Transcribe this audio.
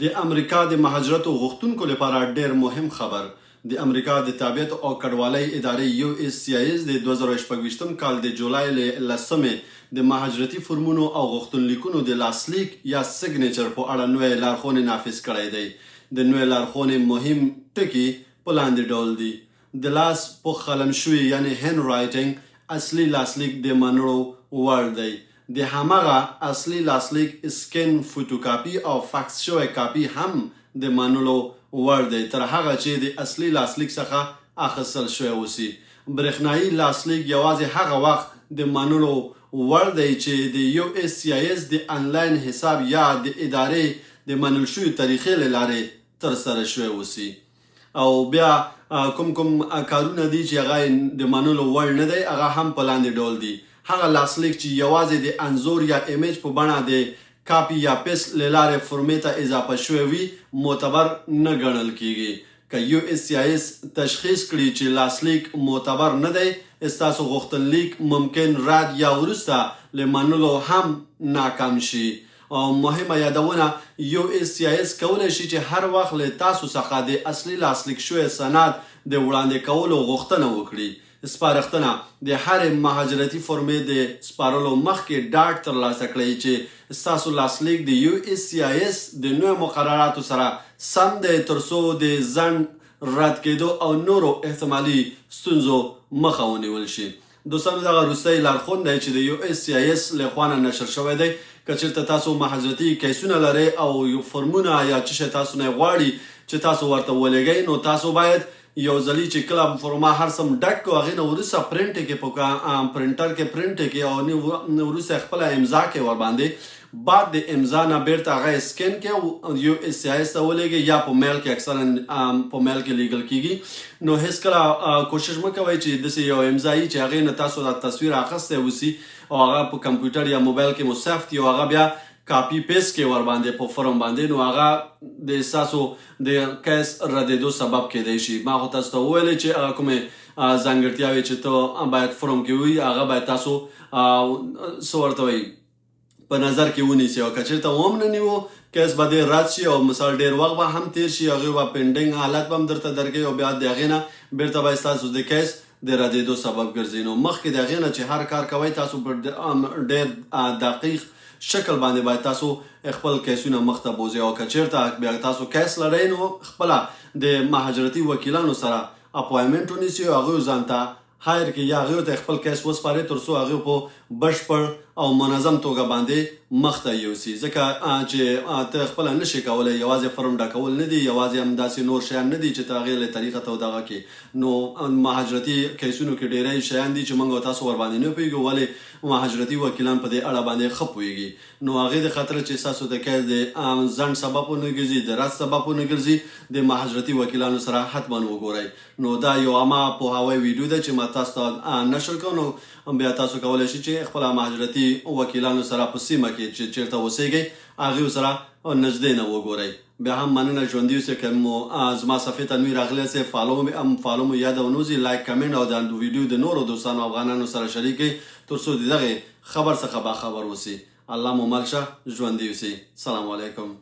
د امریکا د مهاجرتو غوښتونکو لپاره ډیر مهم خبر. د امریکا د تابعیت او کډوالۍ ادارې USCIS د 2024 کال د جولای له 10 د مهاجرتي فرمونو او غوښتنلیکونو د لاسلیک یا سیګنیچر په اړه نوې لارښوونې نافذ کړی دی. د نوې لارښوونې مهم ټکي په لاندې ډول دي: د لاس په قلم شوي یعنی هینډ رایټینګ اصلي لاسلیک د منلو وړ دی. د همغه اصلي لاسلیک سکین، فوټوکاپي او فاکس شوی کاپي هم د منلو وړ دی تر هغه چې د اصلي لاسلیک څخه اخیستل شوی اوسي. برېښنایي لاسلیک یوازې هغه وخت د منلو وړ دی چې د USCIS د انلاین حساب یا د ادارې د منل شوي طریقې له لارې ترسره شوی اوسي. او بیا کوم کارونه دي چې هغه د منلو وړ نه دی، هغه هم په لاندې ډول دي. هغه لاسلیک چې یوازې د انځور یا ایمیج په بڼه د کاپي یا پیسټ له لارې فورمې ته اضافه شوی وي معتبر نه ګڼل کیږي. که USCIS تشخیص کړي چې لاسلیک معتبر نه دی، ستاسو غوښتنلیک ممکن رد یا وروسته له منلو هم ناکام شي. او مهمه یادونه، USCIS کولی شي چې هر وخت له تاسو څخه د اصلي لاسلیک شوی سند د وړاندې کولو غوښتنه وکړي. سپارښتنه: د هرې مهاجرتي فرمې د سپارلو مخکې ډاډ ترلاسه کړئ چې ستاسو لاسلیک د USCIS د نویو مقرراتو سره سم دی، ترڅو د ځنډ، رد کېدو او نورو احتمالي ستونزو مخه ونیول شي. دوستانو، دغه وروستی لارښوون دی چې د USCIS له خوا نه نشر شوی دی. که چېرته تاسو مهاجرتي کیسونه لرئ او یو فرمونه یا څه شی تاسو نه غواړي چې تاسو ورته ولېږئ، نو تاسو باید یو ځلې چې کله فرما هر سم ډک کړو، هغې نه وروسته پرنټ یې کړئ، په پرنټر کې پرنټ یې کړئ او وروسته خپله امضا کړئ ورباندې. بعد د امضا نه بیرته هغه سکین کړئ او USCIS ته ولېږئ، یا په میل کې اکثرا په میل کې لیږل کیږي. نو هېڅکله کوشش مه کوئ چې داسې یو امضا وي چې هغې نه تاسو دا تصویر اخیستی اوسي او هغه په کمپیوټر یا موبایل کې مو ثبت وي او هغه بیا کاپي پیسټ کې ورباندې په فرم باندې، نو هغه د ستاسو د کیس ردېدو سبب کیدی شي. ما خو تاسو ته وویلې چې هغه کومې ځانګړتیاوې چې ته باید فرم کې وي، هغه باید تاسو څه ورته وایي په نظر کې ونیسئ. او که چېرته هم نه نیو، کیس به ډېر رد شي او مثال ډېر وخت به هم تېر شي، هغوی به پینډینګ حالت به هم درته درکوي او بیا د هغې نه بیرته به ستاسو د کیس د ردېدو سبب ګرځي. نو مخکې د هغې نه چې هر کار کوئ، تاسو په ډېر دقیق شکل باندې باید تاسو خپل کیسونه مخته بوځئ. او که چېرته بیا تاسو کیس لرئ، نو خپله د مهاجرتي وکیلانو سره اپوایمنټ ونیسئ او هغوی ځان ته هایر کړي یا هغوی ته خپل کیس وسپارئ، تر څو هغوی په بشپړ او منظم توګه باندې مخته یوسي. ځکه چې ته خپله نشي کولی، یوازې فرم ډکول نه دي، یوازې همداسې نور شیان نه دي چې ته هغې له طریقه ته دغه کړي. نو مهاجرتي کیسونو کې ډېری شیان دي چې موږ او تاسو ورباندې نه پوهېږو، ولې مهاجرتي وکیلان په دې اړه باندې ښه پوهېږي. نو هغې د خاطره چې ستاسو د کیس د ځنډ سبب ونه ګرځي، د رد سبب ونه ګرځي، د مهاجرتي وکیلانو سره حتما وګورئ. نو دا یو عامه پوهاوی ویډیو ده چې ما تاسو ته نشر کړو. نو بیا تاسو کولی شئ چې خپله مهاجرتي وکیلانو سره په سیمه کې چې چېرته اوسېږئ، هغوی سره نږدې نه وګورئ. بیا هم مننه، ژوندي اوسئ. که مو زما صفحې ته نوي راغلی یاستئ، فالو مو یاد ونه وځي، لایک، کمنټ او د ویډیو د نورو دوستانو افغانانو سره شریک کړئ، تر څو د دغې خبر څخه باخبر اوسئ. الله مو مل شه، ژوندي اوسئ. سلام علیکم.